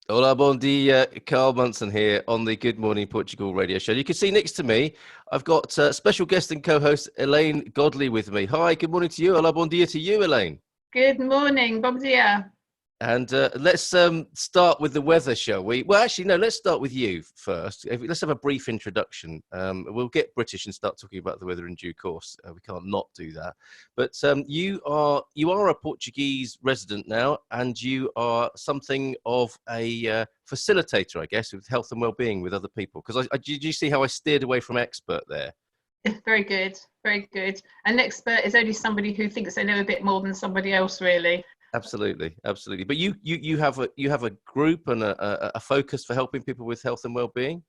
Hola, bon dia. Carl Munson here on the Good Morning Portugal radio show. You can see next to me, I've got special guest and co-host Elaine Godley with me. Hi, good morning to you. Hola, bon dia to you, Elaine. Good morning, bom dia. And let's start with the weather, shall we? Well, actually, no, let's start with you first. Let's have a brief introduction. We'll get British and start talking about the weather in due course. We can't not do that. But you are a Portuguese resident now, and you are something of a facilitator, I guess, with health and well-being with other people. Because did you see how I steered away from expert there? Very good, very good. An expert is only somebody who thinks they know a bit more than somebody else, really. Absolutely, absolutely. But you have a group and a focus for helping people with health and well-being.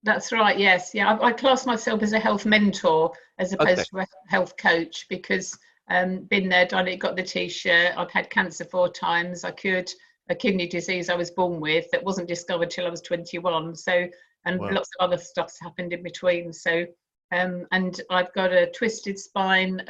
That's right. Yes, yeah. I class myself as a health mentor as opposed to a health coach because been there, done it, got the T-shirt. I've had cancer 4 times. I cured a kidney disease I was born with that wasn't discovered till I was 21. So and Wow. lots of other stuff's happened in between. So and I've got a twisted spine.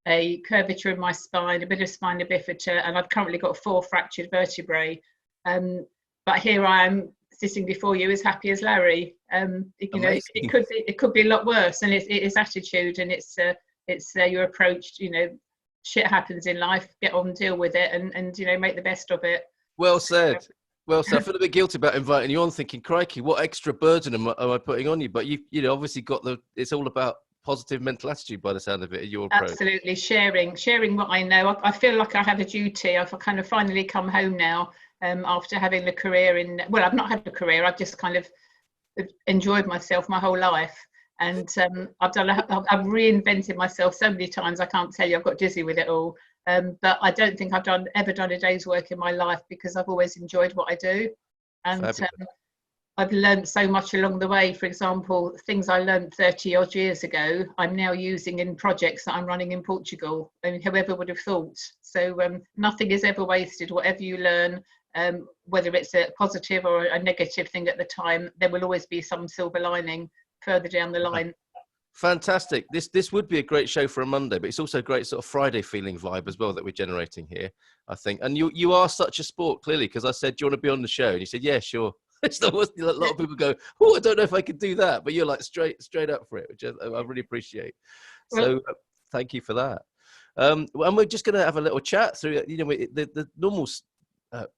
A curvature in my spine, a bit of spina bifida, and I've currently got 4 fractured vertebrae. But here I am sitting before you as happy as Larry. It could be a lot worse, and it is attitude, and it's your approach. Shit happens in life, get on, deal with it, and make the best of it. Well said. Well, so I feel a bit guilty about inviting you on, thinking, crikey, what extra burden am I putting on you? But you obviously got it's all about positive mental attitude by the sound of it, your approach. Absolutely, sharing what I know. I feel like I have a duty. I've kind of finally come home now after having a career I've not had a career. I've just kind of enjoyed myself my whole life, and I've reinvented myself so many times I can't tell you. I've got dizzy with it all, but I don't think I've ever done a day's work in my life because I've always enjoyed what I do, and I've learned so much along the way. For example, things I learned 30 odd years ago, I'm now using in projects that I'm running in Portugal. I mean, whoever would have thought? So nothing is ever wasted. Whatever you learn, whether it's a positive or a negative thing at the time, there will always be some silver lining further down the line. Fantastic. This would be a great show for a Monday, but it's also a great sort of Friday feeling vibe as well that we're generating here, I think. And you are such a sport, clearly, because I said, do you want to be on the show? And you said, yeah, sure. A lot of people go, oh, I don't know if I could do that, but you're like straight up for it, which I really appreciate. So thank you for that. And we're just going to have a little chat through, the normal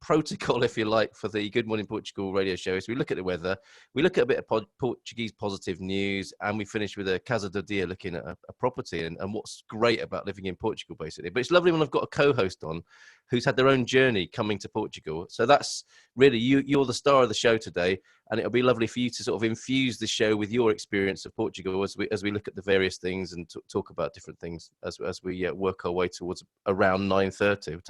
protocol, if you like, for the Good Morning Portugal radio show is we look at the weather, we look at a bit of Portuguese positive news, and we finish with a Casa do Dia looking at a property and what's great about living in Portugal, basically. But it's lovely when I've got a co-host on who's had their own journey coming to Portugal. So that's really you're the star of the show today, and it'll be lovely for you to sort of infuse the show with your experience of Portugal as we look at the various things and talk about different things as we work our way towards around 9:30.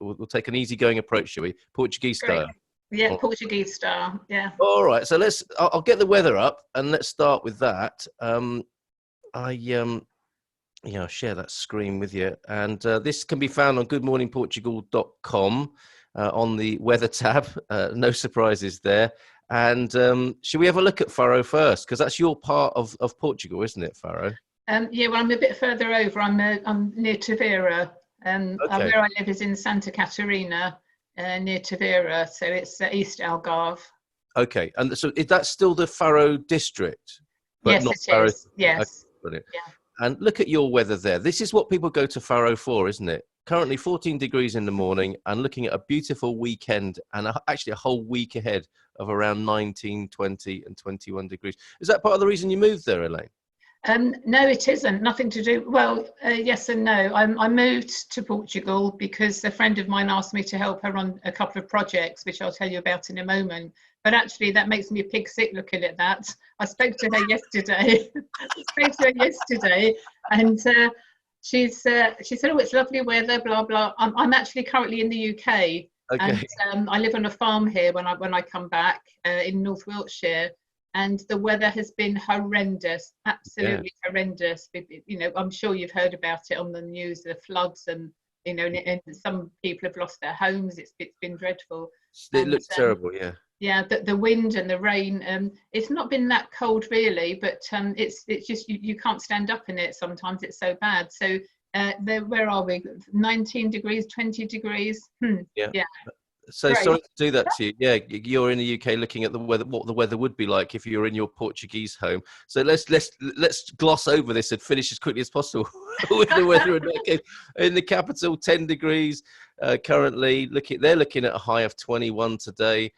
We'll take an easygoing approach, shall we? Portuguese style. Yeah, Portuguese style. Yeah. All right. So I'll get the weather up and let's start with that. I'll share that screen with you. And this can be found on goodmorningportugal.com on the weather tab. No surprises there. And should we have a look at Faro first? Because that's your part of Portugal, isn't it, Faro? Yeah, well, I'm a bit further over. I'm near Tavira. Where I live is in Santa Catarina, near Tavira. So it's East Algarve. Okay. And so is that still the Faro district? Yes, it is. Yes. Okay, brilliant. Yeah. And look at your weather there. This is what people go to Faro for, isn't it? Currently 14 degrees in the morning and looking at a beautiful weekend and actually a whole week ahead of around 19, 20 and 21 degrees. Is that part of the reason you moved there, Elaine? No, it isn't. Nothing to do. Well, yes and no. I moved to Portugal because a friend of mine asked me to help her on a couple of projects, which I'll tell you about in a moment. But actually, that makes me pig sick looking at that. I spoke to her yesterday. And she said, "Oh, it's lovely weather, blah blah." I'm actually currently in the UK, and I live on a farm here. When I come back in North Wiltshire, and the weather has been horrendous, absolutely horrendous. I'm sure you've heard about it on the news, the floods, and and some people have lost their homes. It's been dreadful. It looks terrible, yeah. Yeah, the wind and the rain. It's not been that cold really, but it's just you can't stand up in it. Sometimes it's so bad. So where are we? 19 degrees, 20 degrees. Yeah. So Great. sorry to do that to you. Yeah, you're in the UK looking at the weather, what the weather would be like if you're in your Portuguese home. So let's gloss over this and finish as quickly as possible with the weather in that case. In the capital, 10 degrees currently. They're looking at a high of 21 today.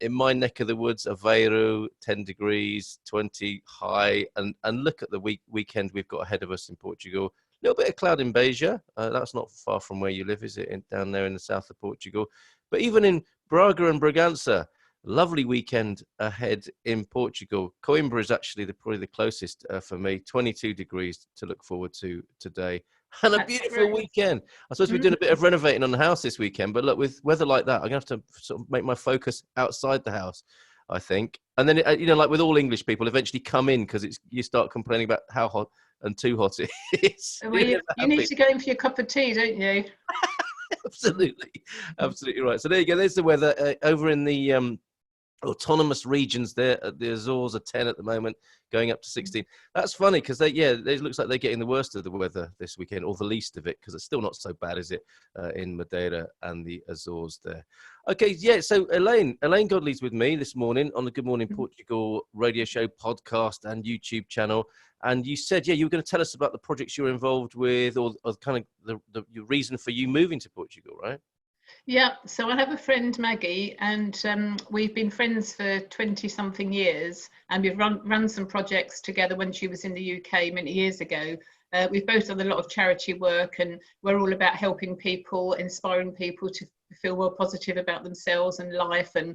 In my neck of the woods, Aveiro, 10 degrees, 20 high, and look at the weekend we've got ahead of us in Portugal. A little bit of cloud in Beja. That's not far from where you live, is it? Down there in the south of Portugal. But even in Braga and Bragança, lovely weekend ahead in Portugal. Coimbra is actually probably the closest for me. 22 degrees to look forward to today. And a That's beautiful great. weekend. I'm supposed to be doing a bit of renovating on the house this weekend, but look, with weather like that, I'm going to have to sort of make my focus outside the house, I think. And then, like with all English people, eventually come in because you start complaining about how hot and too hot it is. Well, you need to go in for your cup of tea, don't you? Absolutely right. So there you go. There's the weather over in the autonomous regions there. The Azores are 10 at the moment, going up to 16. That's funny because it looks like they're getting the worst of the weather this weekend, or the least of it, because it's still not so bad, is it, in Madeira and the Azores there. Okay, yeah. So Elaine Godley's with me this morning on the Good Morning Portugal radio show, podcast, and YouTube channel. And you said, you were going to tell us about the projects you're involved with, or kind of the reason for you moving to Portugal, right? Yeah, so I have a friend, Maggie, and we've been friends for 20-something years, and we've run some projects together when she was in the UK many years ago. We've both done a lot of charity work, and we're all about helping people, inspiring people to feel more positive about themselves and life, and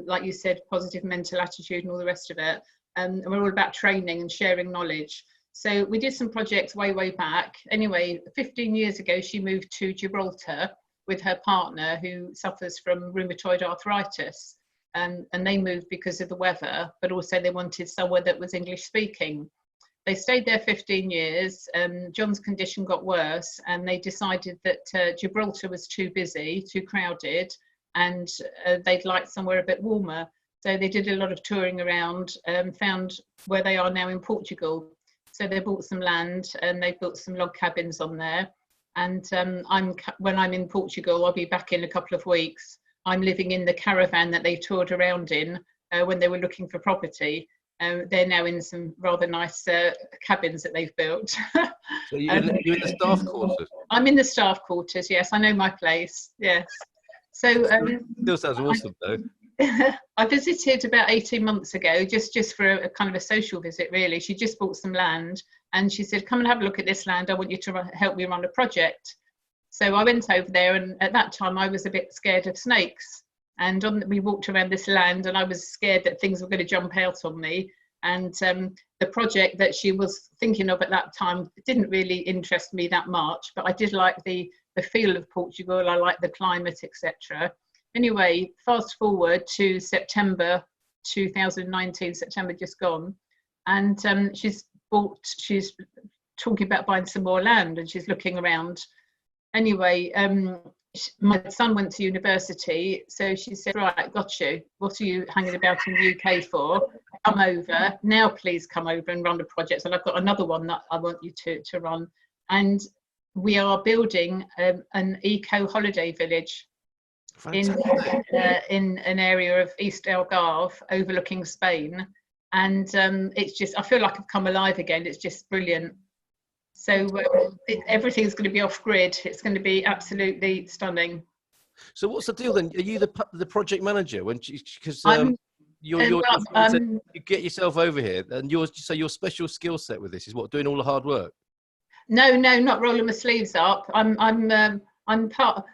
like you said, positive mental attitude and all the rest of it. And we're all about training and sharing knowledge. So we did some projects way back. Anyway, 15 years ago, she moved to Gibraltar with her partner, who suffers from rheumatoid arthritis. And they moved because of the weather, but also they wanted somewhere that was English speaking. They stayed there 15 years. John's condition got worse, and they decided that Gibraltar was too busy, too crowded, and they'd like somewhere a bit warmer. So they did a lot of touring around, found where they are now in Portugal. So they bought some land and they built some log cabins on there. And when I'm in Portugal, I'll be back in a couple of weeks. I'm living in the caravan that they toured around in when they were looking for property. They're now in some rather nice cabins that they've built. So you're in the staff quarters? I'm in the staff quarters, yes. I know my place, yes. So still sounds awesome, though. I visited about 18 months ago, just for a kind of a social visit, really. She just bought some land, and she said, come and have a look at this land. I want you to help me run a project. So I went over there, and at that time I was a bit scared of snakes. And we walked around this land, and I was scared that things were going to jump out on me. And the project that she was thinking of at that time didn't really interest me that much, but I did like the feel of Portugal. I like the climate, etc. Anyway, fast forward to September 2019, September just gone, and she's talking about buying some more land, and she's looking around. Anyway, my son went to university, so she said, right, got you. What are you hanging about in the UK for? Come over. Now please come over and run the project. And I've got another one that I want you to run. And we are building an eco holiday village in an area of East Algarve overlooking Spain. And it's just, I feel like I've come alive again. It's just brilliant. So everything's going to be off grid. It's going to be absolutely stunning. So what's the deal then? Are you the project manager? Because you get yourself over here, and your special skill set with this is what, doing all the hard work? No, not rolling my sleeves up. I'm part.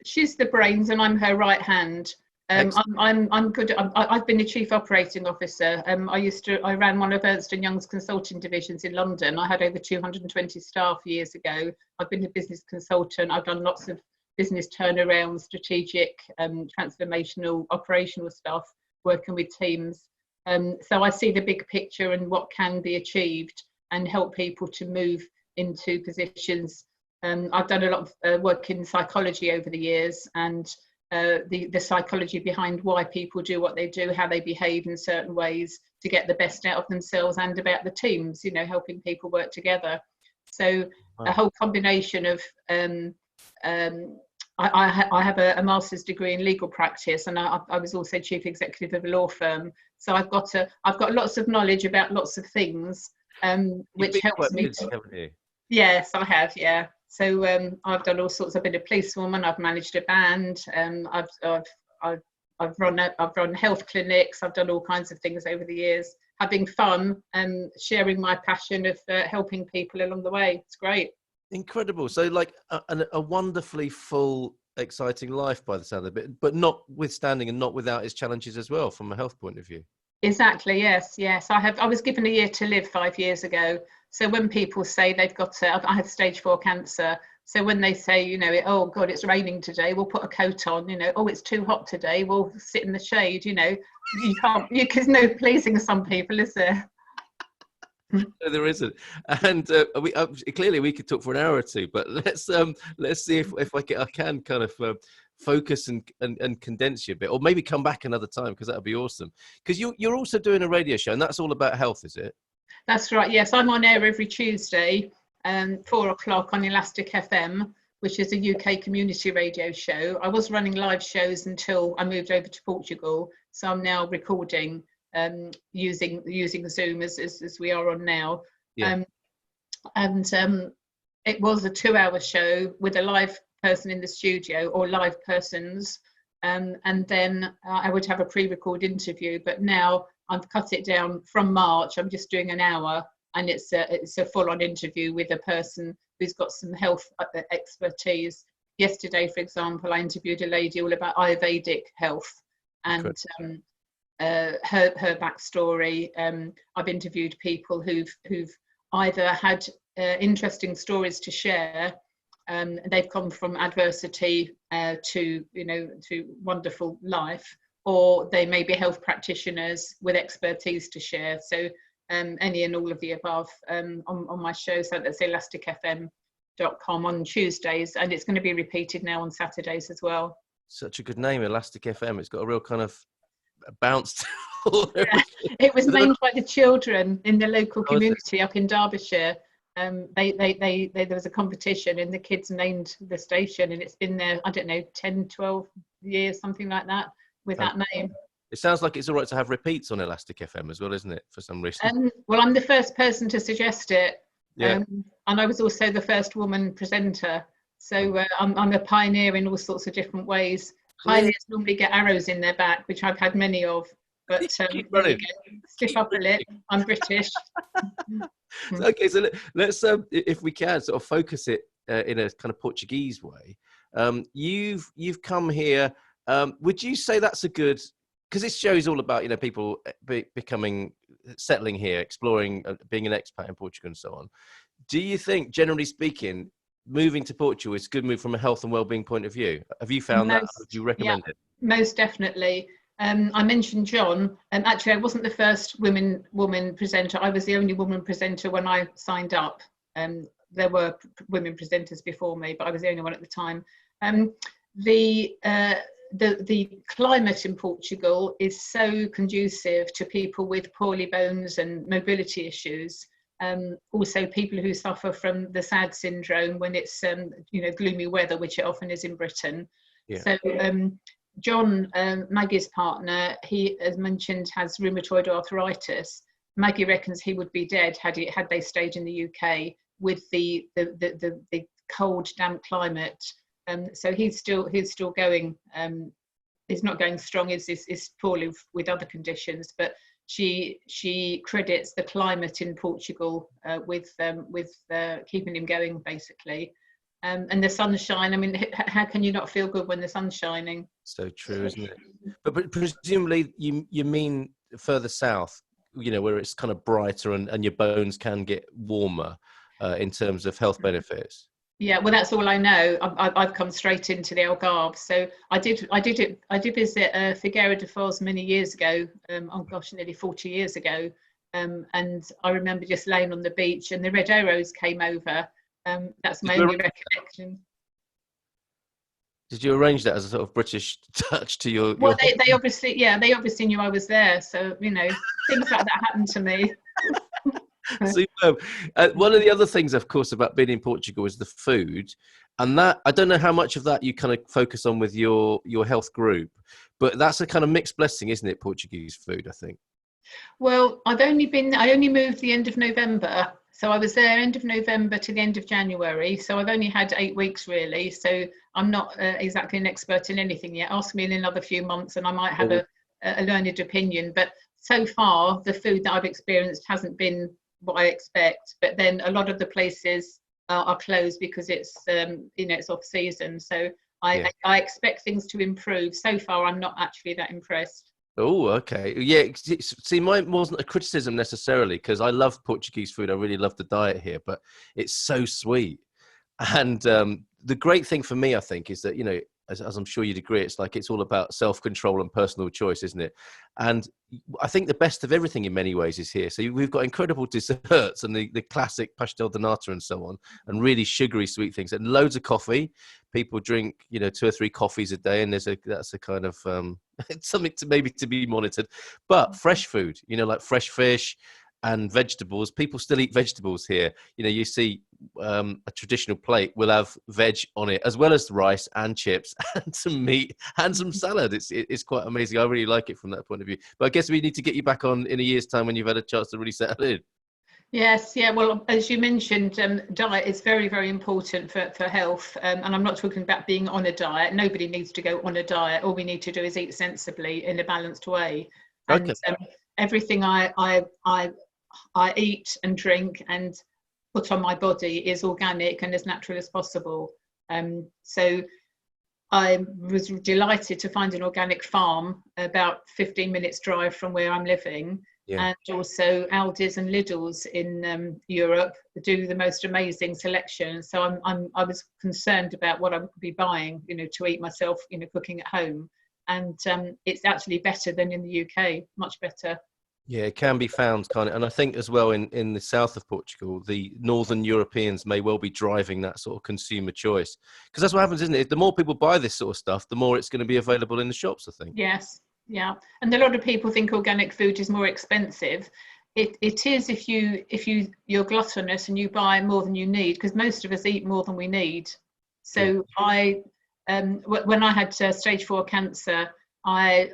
She's the brains, and I'm her right hand. I'm good. I've been the chief operating officer. I ran one of Ernst & Young's consulting divisions in London. I had over 220 staff years ago. I've been a business consultant. I've done lots of business turnaround, strategic, transformational, operational stuff, working with teams. So I see the big picture and what can be achieved, and help people to move into positions. I've done a lot of work in psychology over the years, and the psychology behind why people do what they do, how they behave in certain ways to get the best out of themselves, and about the teams, helping people work together. So a whole combination of I have a master's degree in legal practice, and I was also chief executive of a law firm. So I've got lots of knowledge about lots of things, which helps me. Haven't you? Yes, I have. Yeah. So I've done all sorts. I've been a policewoman. I've managed a band. I've run health clinics. I've done all kinds of things over the years, having fun and sharing my passion of helping people along the way. It's great. Incredible. So like a wonderfully full, exciting life by the sound of it, but notwithstanding and not without its challenges as well from a health point of view. Exactly. Yes. I was given a year to live 5 years ago. So when people say they've got I had stage 4 cancer. So when they say, oh God, it's raining today, we'll put a coat on. Oh, it's too hot today, we'll sit in the shade. You can't. There's no pleasing some people, is there? No, there isn't, and clearly we could talk for an hour or two. But let's see if I can kind of focus and condense you a bit, or maybe come back another time, because that would be awesome. Because you're also doing a radio show, and that's all about health, is it? That's right. Yes, I'm on air every Tuesday, 4 o'clock on Elastic FM, which is a UK community radio show. I was running live shows until I moved over to Portugal, so I'm now recording using Zoom as we are on now. Yeah. It was a 2-hour show with a live person in the studio, or live persons, and then I would have a pre-record interview. But now I've cut it down from March. I'm just doing an hour, and it's a full-on interview with a person who's got some health expertise. Yesterday, for example, I interviewed a lady all about Ayurvedic health and her backstory. I've interviewed people who've either had interesting stories to share. They've come from adversity to wonderful life, or they may be health practitioners with expertise to share. So any and all of the above on my show. So that's elasticfm.com on Tuesdays, and it's going to be repeated now on Saturdays as well. Such a good name, Elastic FM. It's got a real kind of bounce. Yeah, it was named by the children in the local community up in Derbyshire. There was a competition, and the kids named the station, and it's been there, I don't know, 10, 12 years, something like that, with that name. It sounds like it's all right to have repeats on Elastic FM as well, isn't it, for some reason? Well, I'm the first person to suggest it. Yeah. And I was also the first woman presenter. So I'm a pioneer in all sorts of different ways. Pioneers normally get arrows in their back, which I've had many of. But stiff upper lip, I'm British. Okay, so let's, if we can, sort of focus it in a kind of Portuguese way. You've come here. Would you say that's a good? Because this show is all about people settling here, exploring, being an expat in Portugal and so on. Do you think, generally speaking, moving to Portugal is a good move from a health and well-being point of view? Have you found that? Would you recommend it? Most definitely. I mentioned John, and actually I wasn't the first woman presenter. I was the only woman presenter when I signed up. There were women presenters before me, but I was the only one at the time. The climate in Portugal is so conducive to people with poorly bones and mobility issues. Also people who suffer from the SAD syndrome when it's gloomy weather, which it often is in Britain. Yeah. So John, Maggie's partner, he, as mentioned, has rheumatoid arthritis. Maggie reckons he would be dead had they stayed in the UK with the cold, damp climate. So he's still going. He's not going strong. Is poorly with other conditions, but she credits the climate in Portugal with keeping him going, basically. And the sunshine. I mean, how can you not feel good when the sun's shining? So true, isn't it? But presumably you mean further south, where it's kind of brighter and your bones can get warmer in terms of health benefits. Yeah, well, that's all I know. I've come straight into the Algarve. So I did visit Figueira de Foz many years ago. Nearly 40 years ago. And I remember just laying on the beach, and the red arrows came over. That's my only recollection. Did you arrange that as a sort of British touch to your? Well, they obviously, they obviously knew I was there. So things like that happened to me. Superb. One of the other things, of course, about being in Portugal is the food, and that I don't know how much of that you kind of focus on with your health group, but that's a kind of mixed blessing, isn't it? Portuguese food, I think. Well, I only moved the end of November. So I was there end of November to the end of January. So I've only had 8 weeks really. So I'm not exactly an expert in anything yet. Ask me in another few months and I might have a learned opinion. But so far, the food that I've experienced hasn't been what I expect. But then a lot of the places are closed because it's, it's off season. So I expect things to improve. So far, I'm not actually that impressed. Oh, okay. Yeah. See, mine wasn't a criticism necessarily because I love Portuguese food. I really love the diet here, but it's so sweet. And the great thing for me, I think, is that, as I'm sure you'd agree, it's all about self-control and personal choice, isn't it? And I think the best of everything in many ways is here. So we've got incredible desserts and the classic pastel de nata and so on, and really sugary sweet things, and loads of coffee. People drink, 2 or 3 coffees a day, and that's a kind of it's something to be monitored. But fresh food, like fresh fish and vegetables. People still eat vegetables here. You see a traditional plate will have veg on it, as well as rice and chips and some meat and some salad. It's quite amazing. I really like it from that point of view. But I guess we need to get you back on in a year's time when you've had a chance to really settle in. Yes, yeah. Well, as you mentioned, diet is very, very important for health. And I'm not talking about being on a diet. Nobody needs to go on a diet. All we need to do is eat sensibly in a balanced way. And everything I eat and drink and put on my body is organic and as natural as possible. So I was delighted to find an organic farm about 15 minutes drive from where I'm living. Yeah. And also Aldi's and Lidl's in Europe do the most amazing selection. So I was concerned about what I would be buying, to eat myself, cooking at home. And it's actually better than in the UK, much better. Yeah, it can be found kind of, and I think as well in the south of Portugal, the northern Europeans may well be driving that sort of consumer choice, because that's what happens, isn't it? The more people buy this sort of stuff, the more it's going to be available in the shops, I think. Yes, yeah, and a lot of people think organic food is more expensive. It is if you're gluttonous and you buy more than you need, because most of us eat more than we need. So when I had stage 4 cancer. I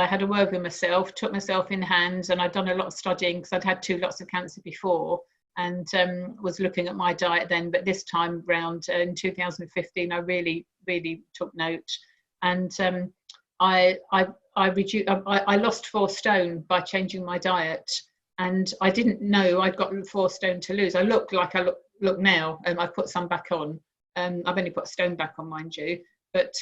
had a word with myself, took myself in hand, and I'd done a lot of studying because I'd had 2 lots of cancer before, and was looking at my diet then. But this time round in 2015, I really, really took note, and I lost 4 stone by changing my diet, and I didn't know I'd got 4 stone to lose. I look like I look now, and I've put some back on. I've only put a stone back on, mind you, but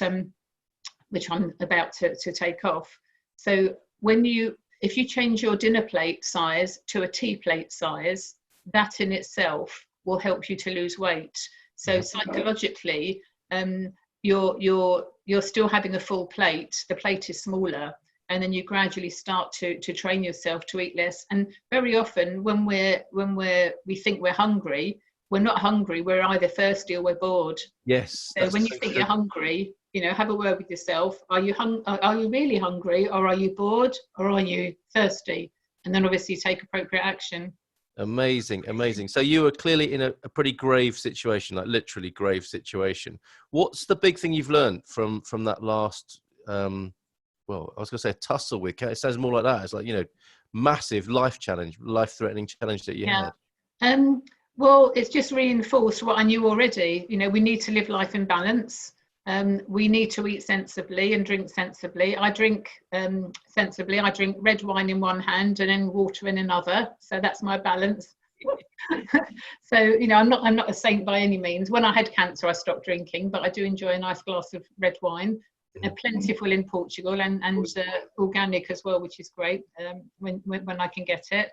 which I'm about to take off. So if you change your dinner plate size to a tea plate size, that in itself will help you to lose weight. So psychologically, you're still having a full plate. The plate is smaller, and then you gradually start to train yourself to eat less. And very often, when we think we're hungry, we're not hungry. We're either thirsty or we're bored. Yes. So when you think you're hungry, have a word with yourself. Are you really hungry, or are you bored, or are you thirsty? And then obviously take appropriate action. Amazing. So you were clearly in a pretty grave situation, like literally grave situation. What's the big thing you've learned from that last, I was going to say a tussle with, it sounds more like that. It's like, massive life-threatening challenge that you had. Well, it's just reinforced what I knew already. We need to live life in balance. We need to eat sensibly and drink sensibly. I drink sensibly. I drink red wine in one hand and then water in another. So that's my balance. So I'm not a saint by any means. When I had cancer, I stopped drinking, but I do enjoy a nice glass of red wine. Plentiful in Portugal and organic as well, which is great when I can get it.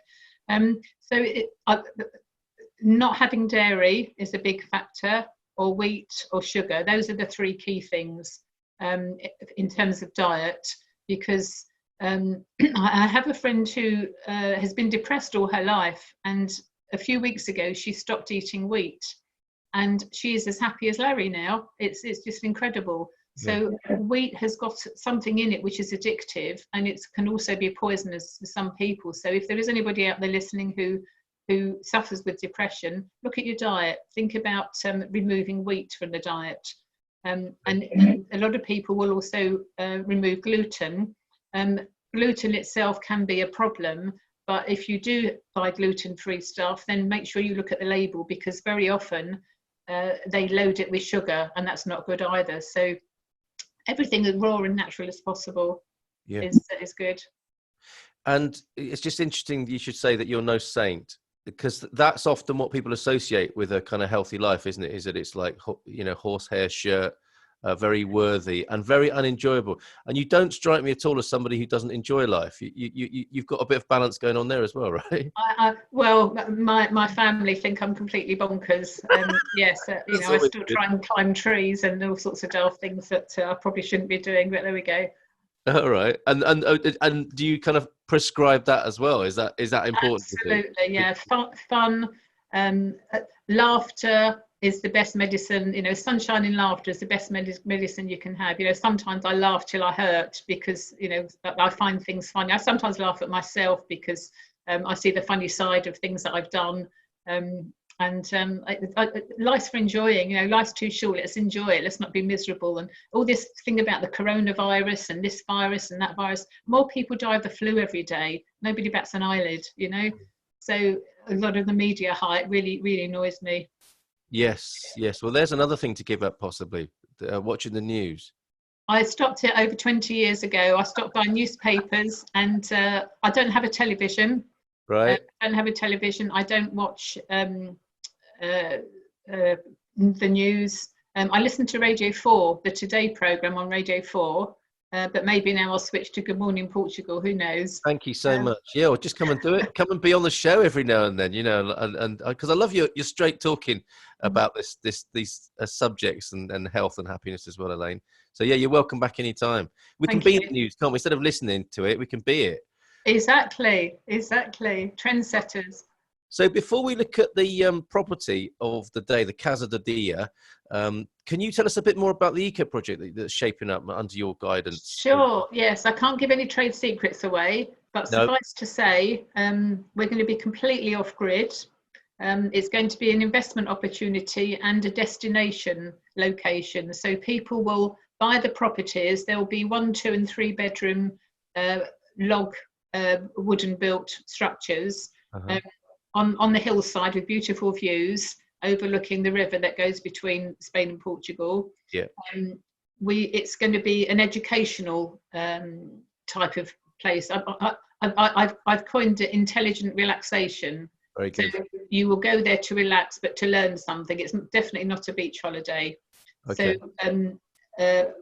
Not having dairy is a big factor, or wheat or sugar. Those are the 3 key things in terms of diet, because I have a friend who has been depressed all her life, and a few weeks ago she stopped eating wheat, and she is as happy as Larry now. It's just incredible. So wheat has got something in it which is addictive, and it can also be poisonous for some people. So if there is anybody out there listening who who suffers with depression, look at your diet. Think about removing wheat from the diet. And a lot of people will also remove gluten. Gluten itself can be a problem, but if you do buy gluten-free stuff, then make sure you look at the label, because very often they load it with sugar, and that's not good either. So everything as raw and natural as possible is good. And it's just interesting you should say that you're no saint, because that's often what people associate with a kind of healthy life, isn't it? Is that it's like, you know, horsehair shirt, very worthy and very unenjoyable. And you don't strike me at all as somebody who doesn't enjoy life. You've got a bit of balance going on there as well, right? Well, my family think I'm completely bonkers. Yes, you know, I still try and climb trees and all sorts of daft things that I probably shouldn't be doing, but there we go. All right. And do you kind of prescribe that as well? Is that important? Absolutely, yeah. Fun, laughter is the best medicine. You know, sunshine and laughter is the best medicine you can have. You know, sometimes I laugh till I hurt because, you know, I find things funny. I sometimes laugh at myself because I see the funny side of things that I've done. Life's for enjoying. You know, life's too short. Let's enjoy it. Let's not be miserable. And all this thing about the coronavirus and this virus and that virus, more people die of the flu every day. Nobody bats an eyelid, you know. So a lot of the media hype really annoys me. Yes. Well, there's another thing to give up, possibly, watching the news. I stopped it over 20 years ago. I stopped buying newspapers, and I don't have a television. Right. I don't have a television. I don't watch the news. I listen to Radio 4, the Today programme on Radio 4, but maybe now I'll switch to Good Morning Portugal, who knows. Thank you so much. Yeah, well, just come and do it. Come and be on the show every now and then, you know, and because I love your straight talking about these subjects and health and happiness as well, Elaine. So yeah, you're welcome back anytime. We can be in the news, can't we? Instead of listening to it, we can be it. Exactly. Trendsetters. So before we look at the property of the day, the Casa de Dia, can you tell us a bit more about the eco project that's shaping up under your guidance? Sure. Yes, I can't give any trade secrets away, but suffice to say, we're going to be completely off grid. It's going to be an investment opportunity and a destination location. So people will buy the properties. There will be 1, 2 and 3 bedroom log wooden built structures. On the hillside with beautiful views overlooking the river that goes between Spain and Portugal. Yeah. It's going to be an educational type of place. I've coined it intelligent relaxation. Very good. So you will go there to relax, but to learn something. It's definitely not a beach holiday. Okay. So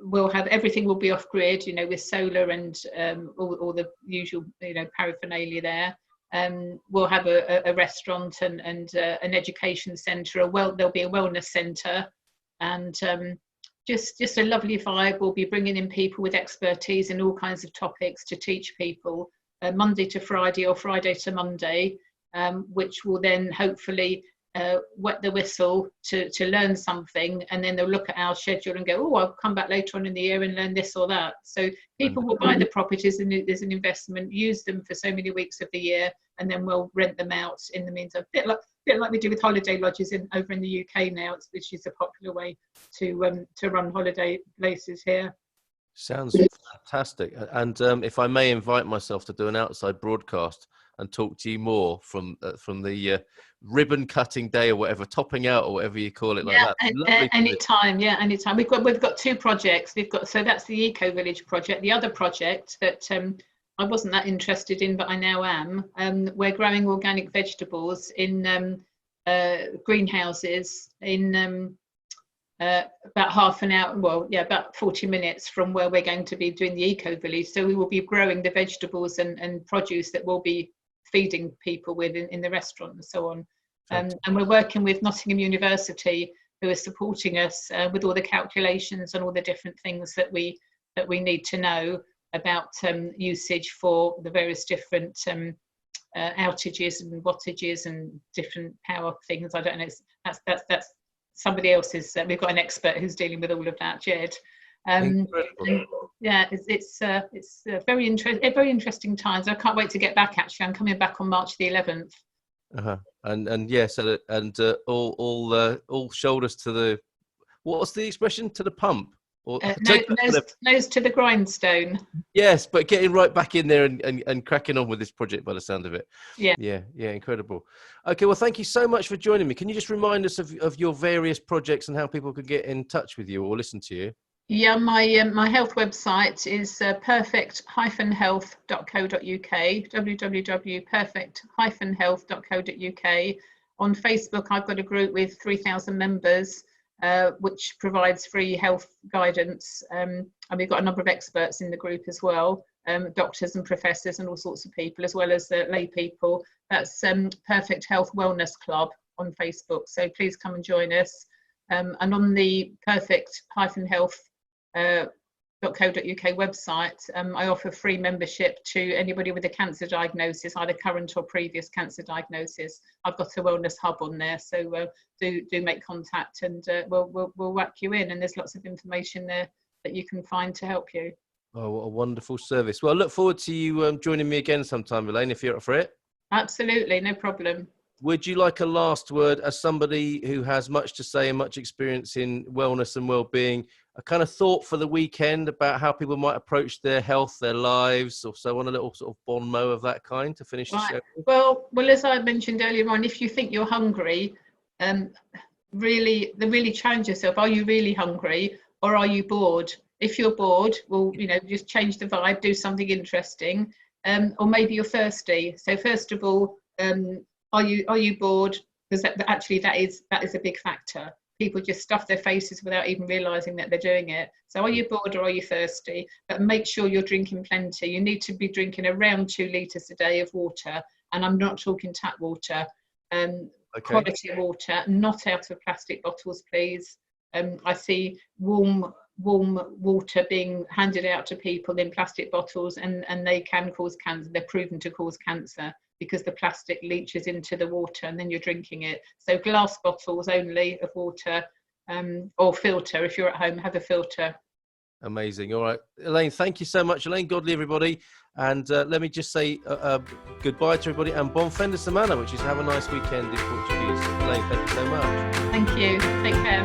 we'll have everything will be off grid, you know, with solar and all the usual, you know, paraphernalia there. We'll have a restaurant and an education centre. There'll be a wellness centre, and just a lovely vibe. We'll be bringing in people with expertise in all kinds of topics to teach people Monday to Friday or Friday to Monday, which will then hopefully wet the whistle to learn something, and then they'll look at our schedule and go, oh, I'll come back later on in the year and learn this or that. So people will buy the properties and there's an investment, use them for so many weeks of the year, and then we'll rent them out in the meantime. A bit like we do with holiday lodges over in the UK now, which is a popular way to run holiday places here. Sounds fantastic. And if I may invite myself to do an outside broadcast and talk to you more from the ribbon cutting day or whatever, topping out or whatever you call it, like that. Anytime. We've got 2 projects. So that's the Eco Village project. The other project that I wasn't that interested in, but I now am. We're growing organic vegetables in greenhouses in about half an hour, about 40 minutes from where we're going to be doing the Eco Village. So we will be growing the vegetables and produce that we'll be feeding people with in the restaurant and so on. And we're working with Nottingham University, who are supporting us with all the calculations and all the different things that we need to know about usage for the various different outages and wattages and different power things. I don't know. That's somebody else's. We've got an expert who's dealing with all of that, Jed. It's very interesting times. I can't wait to get back. Actually, I'm coming back on March the 11th. And yeah, so all shoulders to the, what's the expression, to the pump, or Nose to the grindstone. yes, but getting right back in there and cracking on with this project by the sound of it. Yeah, Incredible. Okay, well, thank you so much for joining me. Can you just remind us of your various projects and how people could get in touch with you or listen to you? Yeah, my health website is perfect-health.co.uk, www.perfect-health.co.uk. On Facebook, I've got a group with 3,000 members, which provides free health guidance. And we've got a number of experts in the group as well, doctors and professors and all sorts of people, as well as lay people. That's Perfect Health Wellness Club on Facebook. So please come and join us. And on the perfect-health.co.uk website, I offer free membership to anybody with a cancer diagnosis, either current or previous cancer diagnosis. I've got a wellness hub on there, so do make contact, and we'll whack you in. And there's lots of information there that you can find to help you. Oh, what a wonderful service. Well, I look forward to you joining me again sometime, Elaine, if you're up for it. Absolutely, no problem. Would you like a last word, as somebody who has much to say and much experience in wellness and well-being, a kind of thought for the weekend about how people might approach their health, their lives, or so on, a little sort of bon mot of that kind to finish the show? Well, as I mentioned earlier on, if you think you're hungry, really challenge yourself. Are you really hungry, or are you bored? If you're bored, well, just change the vibe, do something interesting, or maybe you're thirsty. So first of all, are you bored? Because that is a big factor. People just stuff their faces without even realizing that they're doing it. So are you bored or are you thirsty? But make sure you're drinking plenty. You need to be drinking around 2 litres a day of water, and I'm not talking tap water. Quality water, not out of plastic bottles, please. I see warm water being handed out to people in plastic bottles, and they can cause cancer. They're proven to cause cancer because the plastic leaches into the water and then you're drinking it. So glass bottles only of water, or filter. If you're at home, have a filter. Amazing. All right, Elaine, thank you so much. Elaine Godley, everybody. And let me just say goodbye to everybody, and bon fin de semana, which is have a nice weekend in Portuguese. Elaine, thank you so much. Thank you. Take care.